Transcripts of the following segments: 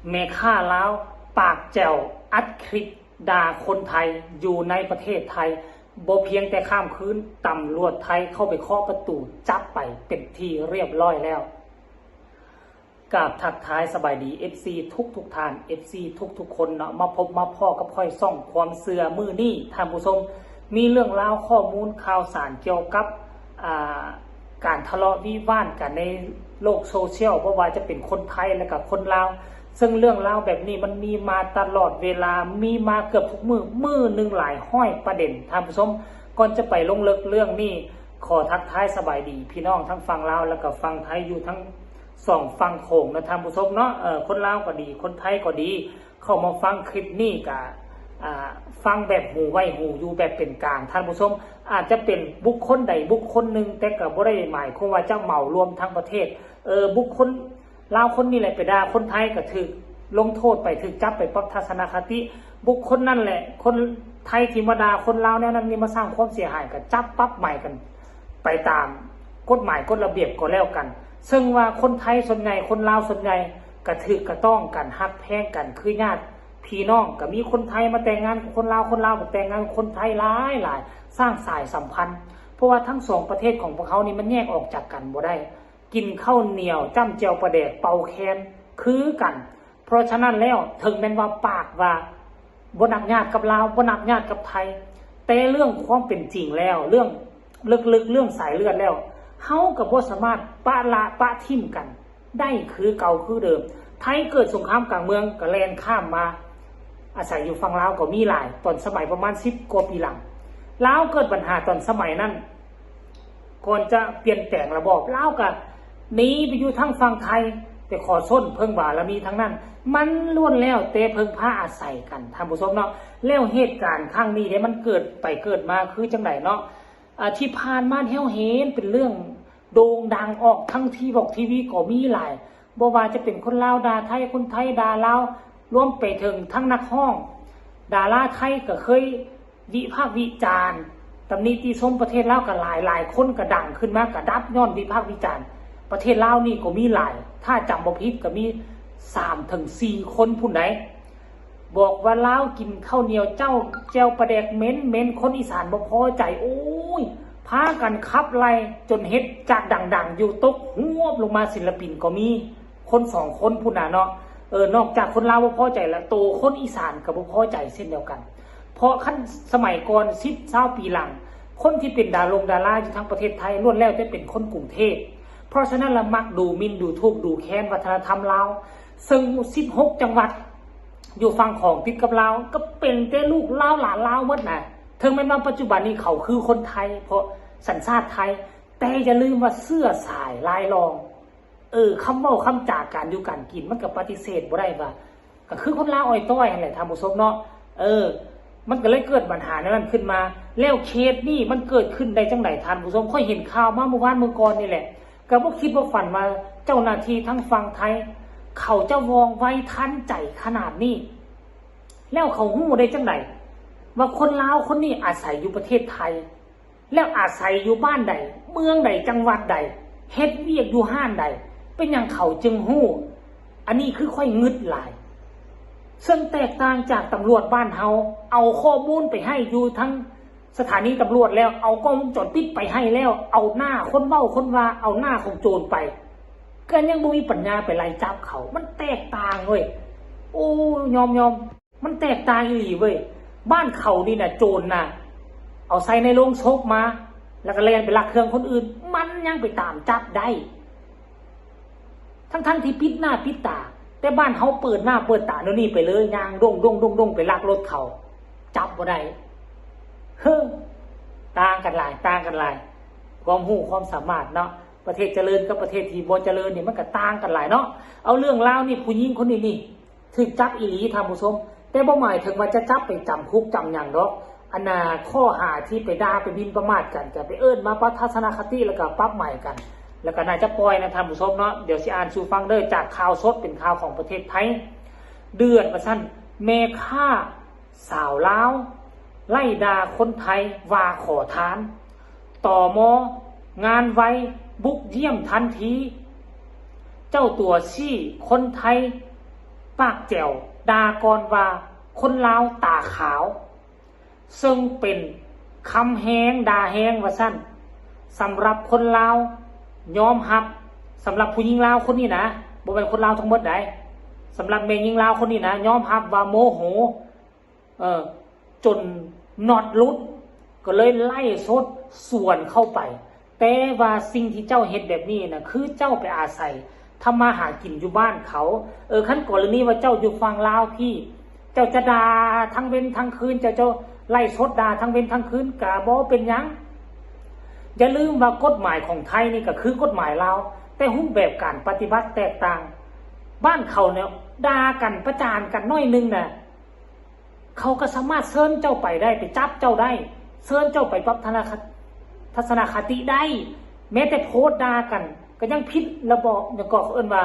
แม่ค้าลาวปากแจ๋วอัดคลิปด่าคนไทยอยู่ในประเทศไทยบ่เพียงแต่ข้ามคืนตำรวจไทยเข้าไปเคาะประตูจับไปเป็นที่เรียบร้อยแล้วกราบทักทายสบายดี FC ทุกท่าน FC ทุกคนเนาะมาพบมาพ่อกับค่อยซ่องความเสื่อมือนี่ท่านผู้ชมมีเรื่องราวข้อมูลข่าวสารเกี่ยวกับการทะเลาะวิวาทกันในโลกโซเชียลเพราะว่าจะเป็นคนไทยและกับคนลาวซึ่งเรื่องราวแบบนี้มันมีมาตลอดเวลามีมาเกือบทุกมือหนึ่งหลายห้อยประเด็นท่านผู้ชมก่อนจะไปลงลึกเรื่องนี้ขอทักทายสบายดีพี่น้องทั้งฝั่งลาวและกับฝั่งไทยอยู่ทั้งสองฝั่งโขงนะท่านผู้ชมเนาะคนลาวก็ดีคนไทยก็ดีเข้ามาฟังคลิปนี้กับฟังแบบหูไว้หูอยู่แบบเป็นกลางท่านผู้ชมอาจจะเป็นบุคคลใดบุคคลหนึ่งแต่กับบ่ได้หมายความว่าเจ้าเหมารวมทั้งประเทศบุคคลลาวคนนี้แหละไปด่าคนไทยก็ถูกลงโทษไปถูกจับไปปรับทัศนคติบุคคลนั่นแหละคนไทยที่มาด่าคนลาวแนวนั้นนี่มาสร้างความเสียหายก็จับปรับใหม่กันไปตามกฎหมายกฎระเบียบก็แล้วกันซึ่งว่าคนไทยส่วนใหญ่คนลาวส่วนใหญ่ก็ถูกกระต้องกันฮักแพงกันคือญาติพี่น้องก็มีคนไทยมาแต่งงานกับคนลาวคนลาวมาแต่งงานกับคนไทยหลายสร้างสายสัมพันธ์เพราะว่าทั้งสองประเทศของพวกเขานี่มันแยกออกจากกันบ่ได้กินข้าวเหนียวจ้ำเจียวประเดกเป่าแคนคือกันเพราะฉะนั้นแล้วถึงแม้ว่าปากว่าบ่นับญาติกับลาวบ่นับญาติกับไทยแต่เรื่องความเป็นจริงแล้วเรื่องลึกๆเรื่องสายเลือดแล้วเฮากับบ่สามารถปะละปะทิ่มกันได้คือเก่าคือเดิมไทยเกิดสงครามกลางเมืองก็แล่นข้ามมาอาศัยอยู่ฝั่งลาวก็มีหลายตอนสมัยประมาณ10 กว่าปีหลังลาวเกิดปัญหาตอนสมัยนั้นก่อนจะเปลี่ยนแปลงระบอบลาวก็หนีไปอยู่ทางฝั่งไทยแต่ขอส้นเพิ่งบารมีทั้งนั้นมันล้วนแล้วแต่เพิ่งพาอาศัยกันท่านผู้ชมเนาะแล้วเหตุการณ์ครั้งนี้เนี่ยมันเกิดไปเกิดมาคือจังไดเนาะที่ผ่านมาเห็นเป็นเรื่องโด่งดังออกทั้งที่บอกทีวีก็มีหลายบ่ว่าจะเป็นคนลาวด่าไทยคนไทยด่าลาวรวมไปถึงทั้งนักห้องดาราไทยก็เคยวิพากษ์วิจารณ์ตำหนิติชมประเทศลาวก็หลายคนก็ดังขึ้นมากระดับย้อนวิพากษ์วิจารณ์ประเทศลาวนี่ก็มีหลายถ้าจำบ่ผิดก็มี3-4 คนผู้ใดบอกว่าลาวกินข้าวเหนียวเจ้าแจวปลาแดกเหม็นคนอีสานบ่พอใจโอ้ยพากันขับไล่จนเฮ็ดจากดังๆอยู่ตกหวบลงมาศิลปินก็มีคน2 คนผู้น่ะเนาะนอกจากคนลาวบ่พอใจแล้วโตคนอีสานก็บ่พอใจเช่นเดียวกันเพราะขั้นสมัยก่อน10-20 ปีหลังคนที่เป็นดาราอยู่ทั้งประเทศไทยล้วนแล้วจะเป็นคนกรุงเทพเพราะฉะนั้นละมักดูหมิ่นดูถูกดูแค้นวัฒนธรรมลาวซึ่ง16 จังหวัดอยู่ฝั่งของติดกับลาวก็เป็นแต่ลูกลาวหลานลาวหมดน่ะถึงแม้ว่าปัจจุบันนี้เขาคือคนไทยเพราะสัญชาติไทยแต่อย่าลืมว่าเสื้อสายลายรองคำเว้าคำจาการอยู่การกินมันก็ปฏิเสธบ่ได้ว่าก็คือคนลาวอ้อยต้อยนั่นแหละท่านผู้ชมเนาะมันก็เลยเกิดปัญหานั้นขึ้นมาแล้วเคสนี่มันเกิดขึ้นได้จังได๋ท่านผู้ชมค่อยเห็นข่าวมาเมื่อวานเมื่อก่อนนี่แหละก็บ่คิดว่าฝันว่าเจ้าหน้าที่ทั้งฝั่งไทยเขาจะวองไว้ทันใจขนาดนี้แล้วเขาฮู้ได้จังได๋ว่าคนลาวคนนี้อาศัยอยู่ประเทศไทยแล้วอาศัยอยู่บ้านใดเมืองใดจังหวัดใดเฮ็ดเวียกอยู่ห้านใดเป็นอย่างเขาจึงฮู้อันนี้คือค่อยงึดหลายซึ่งแตกต่างจากตำรวจบ้านเฮาเอาข้อมูลไปให้อยู่ทั้งสถานีตำรวจแล้วเอากล้องวงจรปิดไปให้แล้วเอาหน้าคนเว้าคนว่าเอาหน้าของโจรไปก็ยังบ่มีปัญญาไปไล่จับเขามันแตกต่างเว้ยโอ้ยอมมันแตกต่างอีหลีเว้ยบ้านเขานี่น่ะโจรน่ะเอาใส่ในโรงศพมาแล้วก็แล่นไปลักเครื่องคนอื่นมันยังไปตามจับได้ทั้งที่ปิดหน้าปิดตาแต่บ้านเขาเปิดหน้าเปิดตาโน่นนี่ไปเลยยางดงไปลักรถเขาจับบ่ได้ต่างกันหลายความรู้ความสามารถเนาะประเทศเจริญกับประเทศที่บ่เจริญนี่มันก็ต่างกันหลายเนาะเอาเรื่องราวนี่ผู้หญิงคนนี้นี่ถูกจับอีหลีท่านผู้ชมแต่บ่หมายถึงว่าจะจับไปจำคุกจำหยังดอกอันน่ะข้อหาที่ไปด่าไปบินประมาทกันจะไปมาปรับทัศนคติแล้วก็ปรับใหม่กันแล้วก็น่าจะปล่อยนะท่านผู้ชมเนาะเดี๋ยวสิอ่านสู่ฟังเด้อจากข่าวสดเป็นข่าวของประเทศไทยเดือดว่าซั่นแม่ค้าสาวลาวไล่ด่าคนไทยว่าขอทานต่อมงานไว้บุกเยี่ยมทันทีเจ้าตัวชี้คนไทย ปากแจ๋วด่าก่อนว่าคนลาวตาขาวซึ่งเป็นคำแห้งด่าแห้งว่าสั้นสำหรับคนลาวยอมรับสำหรับผู้หญิงลาวคนนี้นะบ่เป็นคนลาวทั้งหมดได้สำหรับแม่หญิงลาวคนนี้นะยอมรับว่าโมโหจนนอดรุดก็เลยไล่สดส่วนเข้าไปแต่ว่าสิ่งที่เจ้าเฮ็ดแบบนี้นะคือเจ้าไปอาศัยทำมาหากินอยู่บ้านเขาขั้นกรณีว่าเจ้าอยู่ฝั่งลาวพี่เจ้าจะด่าทั้งเว้นทั้งคืนเจ้าไล่สดด่าทั้งเว้นทั้งคืนกะบ่เป็นหยังอย่าลืมว่ากฎหมายของไทยนี่ก็คือกฎหมายลาวแต่รูปแบบการปฏิบัติแตกต่างบ้านเขาเนี่ยด่ากันประจานกันน้อยนึงน่ะเขาก็สามารถเชิญเจ้าไปได้ไปจับเจ้าได้เชิญเจ้าไปปรับทัศนคติได้แม้แต่โพสต์ด่ากันก็ยังผิดระบอบอย่างก่อเอิ้นว่า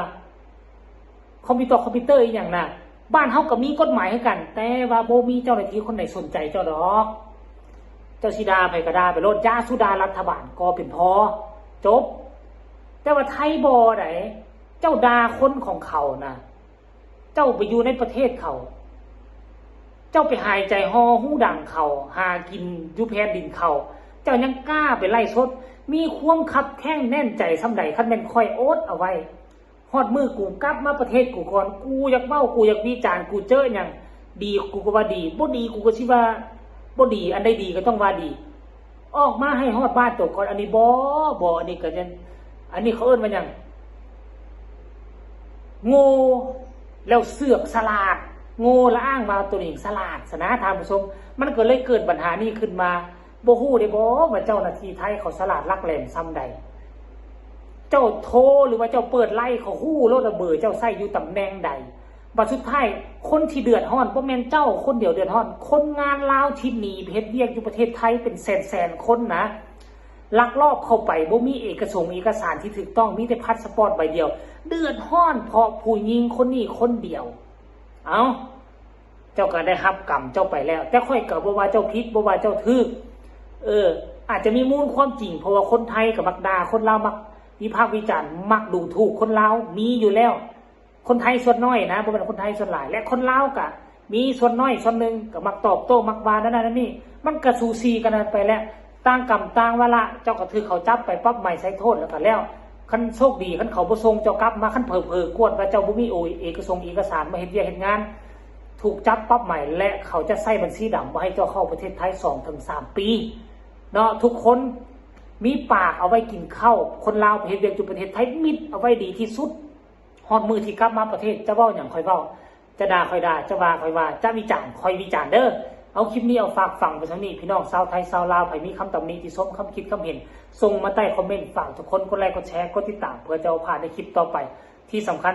คอมพิวเตอร์อีกอย่างน่ะบ้านเฮาก็มีกฎหมายให้กันแต่ว่าบ่มีเจ้าหน้าที่คนไหนสนใจเจ้าดอกเจ้าสิด่าไปก็ด่าไปโลดย่าสุดารัฐบาลก็เป็นพอจบแต่ว่าไทยบ่ได้เจ้าด่าคนของเขาน่ะเจ้าไปอยู่ในประเทศเขาเจ้าไปหายใจฮอหูดังเขาหากินอยู่แผ่นดินเขาเจ้ายังกล้าไปไล่สดมีความคับแข้งแน่นใจซำใดคันแม่นค่อยโอดเอาไว้ฮอดมือกูกลับมาประเทศกูก่อนกูอยากเว้ากูอยากวิจารณ์กูเจอหยังดีกูก็ว่าดีบ่ดีกูก็สิว่าบ่ดีอันใดดีก็ต้องว่าดีออกมาให้ฮอดบ้านตัวก่อนอันนี้บ่อันนี้ก็จังอันนี้เขาเอิ้นว่าหยังโง่แล้วเสือกฉลาดโง่และอ้างว่าตัวเองฉลาดสนะท่านผู้ชมมันก็เลยเกิดปัญหานี้ขึ้นมาบ่ฮู้ได้บ่ว่าเจ้าหน้าที่ไทยเขาฉลาดลักแหลมซ้ำใดเจ้าโทรหรือว่าเจ้าเปิดไล่เขาฮู้รถระเบิดเจ้าใส่อยู่ตำแหน่งใดบัดสุดท้ายคนที่เดือดร้อนบ่แม่นเจ้าคนเดียวเดือดร้อนคนงานลาวที่หนีไปเฮ็ดเวียกอยู่ประเทศไทยเป็นแสนๆคนนะลักลอบเข้าไปบ่มีเอกสารที่ถูกต้องมีแต่พาสปอร์ตใบเดียวเดือดร้อนเพราะผู้หญิงคนนี้คนเดียวเจ้าก็ได้รับกรรมเจ้าไปแล้วแต่ค่อยก็บ่ว่าเจ้าผิดบ่ว่าเจ้าถูกอาจจะมีมูลความจริงเพราะว่าคนไทยกับมักด่าคนลาวมักวิพากษ์วิจารณ์มักดูถูกคนลาวมีอยู่แล้วคนไทยส่วนน้อยนะบ่เป็นคนไทยส่วนหลายและคนลาวก็มีส่วนน้อยส่วนนึงก็มักตอบโต้มักว่านั่นนี่มันก็สูสีกันไปแล้วต่างกรรมต่างวาระเจ้าก็ถือเขาจับไปปั๊บใหม่ใส่โทษแล้วก็แล้วคันโชคดีคันเขาบ่ส่งเจ้ากลับมาคันเผลอกวดว่าเจ้าบ่มีเอกสารมาเฮ็ดเวียกเฮ็ดงานถูกจับปั๊บใหม่และเขาจะใส่บัญชีดำบ่ให้เจ้าเข้าประเทศไทย 2-3 ปีเนาะทุกคนมีปากเอาไว้กินข้าวคนลาวไปเฮ็ดเวียกอยู่ประเทศไทยมิดเอาไว้ดีที่สุดฮอดมือที่กลับมาประเทศจะเว้าหยังค่อยเว้าจะด่าค่อยด่าจะว่าค่อยว่าจะวิจารณ์ค่อยวิจารณ์เด้อเอาคลิปนี้เอาฝากฟังไปทั้งนี้พี่น้องชาวไทยชาวลาวใครมีคำตำหนิที่ชมคำคิดคำเห็นส่งมาใต้คอมเมนต์ฝากทุกคนกดไลค์กดแชร์กดติดตามเพื่อจะเอาผ่านในคลิปต่อไปที่สำคัญ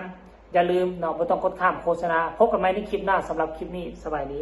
อย่าลืมเนาะไม่ต้องกดข้ามโฆษณาพบกันใหม่ในคลิปหน้าสำหรับคลิปนี้สบายดี